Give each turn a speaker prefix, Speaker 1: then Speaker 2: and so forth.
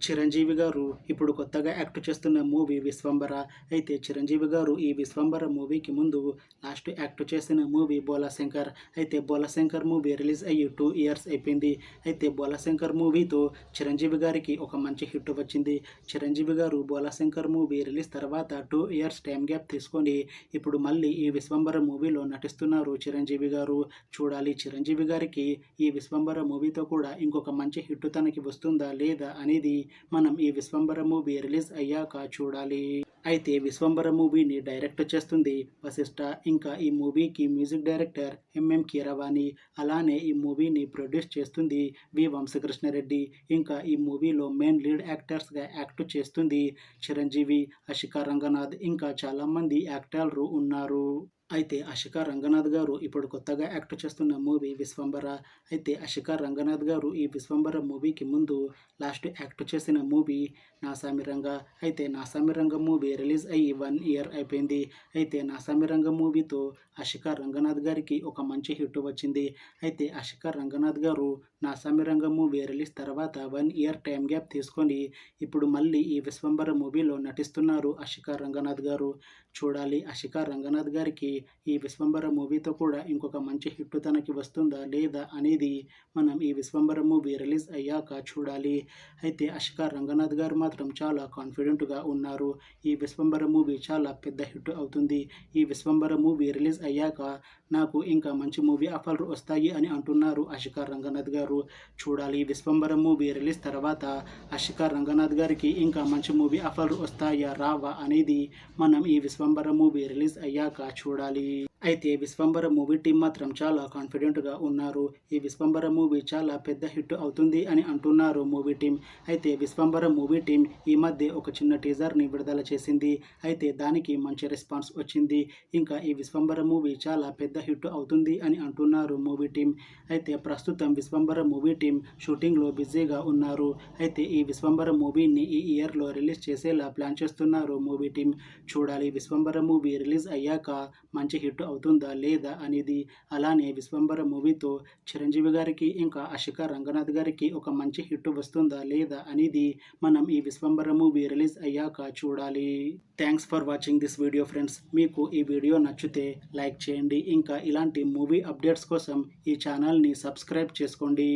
Speaker 1: చిరంజీవి గారు ఇప్పుడు కొత్తగా యాక్ట్ చేస్తున్న మూవీ 'విశ్వంబర'. అయితే చిరంజీవి గారు ఈ 'విశ్వంబర' మూవీకి ముందు లాస్ట్ యాక్ట్ చేసిన మూవీ 'బోలాశంకర్'. అయితే 'బోలాశంకర్' మూవీ రిలీజ్ అయ్యి 2 ఇయర్స్ అయిపోయింది. అయితే 'బోలాశంకర్' మూవీతో చిరంజీవి గారికి ఒక మంచి హిట్ వచ్చింది. చిరంజీవి గారు 'బోలాశంకర్' మూవీ రిలీజ్ తర్వాత 2 ఇయర్స్ టైం గ్యాప్ తీసుకొని ఇప్పుడు మళ్ళీ ఈ 'విశ్వంబర' మూవీలో నటిస్తున్నారు చిరంజీవి గారు. చూడాలి చిరంజీవి గారికి ఈ 'విశ్వంబర' మూవీతో కూడా ఇంకొక మంచి హిట్ తనకి వస్తుందా లేదా అనేది మనం ఈ 'విశ్వంబర' మూవీ రిలీజ్ అయ్యాక చూడాలి. అయితే 'విశ్వంబర' మూవీని డైరెక్ట్ చేస్తుంది వశిష్ఠ. ఇంకా ఈ మూవీకి మ్యూజిక్ డైరెక్టర్ ఎంఎం కీరవాణి. అలానే ఈ మూవీని ప్రొడ్యూస్ చేస్తుంది వి వంశకృష్ణారెడ్డి. ఇంకా ఈ మూవీలో మెయిన్ లీడ్ యాక్టర్స్గా యాక్ట్ చేస్తుంది చిరంజీవి, అశికా రంగనాథ్, ఇంకా చాలామంది యాక్టర్లు ఉన్నారు. అయితే అశికా రంగనాథ్ గారు ఇప్పుడు కొత్తగా యాక్ట్ చేస్తున్న మూవీ 'విశ్వంబర'. అయితే అశికా రంగనాథ్ గారు ఈ 'విశ్వంబర' మూవీకి ముందు లాస్ట్ యాక్ట్ చేసిన మూవీ 'నాసామిరంగ'. అయితే 'నాసామిరంగ' మూవీ రిలీజ్ అయ్యి 1 ఇయర్ అయిపోయింది. అయితే 'నాసామిరంగ' మూవీతో అశికా రంగనాథ్ గారికి ఒక మంచి హిట్ వచ్చింది. అయితే అశికా రంగనాథ్ గారు 'నాసామిరంగ' మూవీ రిలీజ్ తర్వాత 1 ఇయర్ టైం గ్యాప్ తీసుకొని ఇప్పుడు మళ్ళీ ఈ 'విశ్వంబర' మూవీలో నటిస్తున్నారు అశికా రంగనాథ్ గారు. చూడాలి అశికా రంగనాథ్ గారికి ఈ 'విశ్వంబర' మూవీతో కూడా ఇంకొక మంచి హిట్ తనకి వస్తుందా లేదా అనేది మనం ఈ 'విశ్వంబర' మూవీ రిలీజ్ అయ్యాక చూడాలి. అయితే అశికా రంగనాథ్ గారు మాత్రం చాలా కాన్ఫిడెంట్గా ఉన్నారు. ఈ 'విశ్వంబర' మూవీ చాలా పెద్ద హిట్ అవుతుంది. ఈ 'విశ్వంబర' మూవీ రిలీజ్ అయ్యాక నాకు ఇంకా మంచి మూవీ ఆఫర్లు వస్తాయి అని అంటున్నారు అశికా రంగనాథ్ గారు. చూడాలి 'విశ్వంబర' మూవీ రిలీజ్ తర్వాత అశికా రంగనాథ్ గారికి ఇంకా మంచి మూవీ ఆఫర్లు వస్తాయా రావా అనేది మనం ఈ 'విశ్వంబర' మూవీ రిలీజ్ అయ్యాక చూడాలి. అయితే 'విశ్వంబర' మూవీ టీం మాత్రం చాలా కాన్ఫిడెంట్గా ఉన్నారు. ఈ 'విశ్వంబర' మూవీ చాలా పెద్ద హిట్ అవుతుంది అని అంటున్నారు మూవీ టీం. అయితే 'విశ్వంబర' మూవీ టీం ఈ మధ్య ఒక చిన్న టీజర్ని విడుదల చేసింది. అయితే దానికి మంచి రెస్పాన్స్ వచ్చింది. ఇంకా ఈ 'విశ్వంబర' మూవీ చాలా పెద్ద హిట్ అవుతుంది అని అంటున్నారు మూవీ టీం. అయితే ప్రస్తుతం 'విశ్వంబర' మూవీ టీం షూటింగ్లో బిజీగా ఉన్నారు. అయితే ఈ 'విశ్వంబర' మూవీని ఈ ఇయర్లో రిలీజ్ చేసేలా ప్లాన్ చేస్తున్నారు మూవీ టీం. చూడాలి 'విశ్వంబర' మూవీ రిలీజ్ అయ్యాక మంచి హిట్ అవుతుందా లేదా అనేది. అలానే 'విశ్వంబర' మూవీతో చిరంజీవి గారికి ఇంకా అశికా రంగనాథ్ గారికి ఒక మంచి హిట్ వస్తుందా లేదా అనేది మనం ఈ 'విశ్వంబర' మూవీ రిలీజ్ అయ్యాక చూడాలి. Thanks for watching this video friends. మీకు ఈ వీడియో నచ్చితే లైక్ చేయండి. ఇంకా ఇలాంటి మూవీ అప్డేట్స్ కోసం ఈ ఛానల్ని సబ్స్క్రైబ్ చేసుకోండి.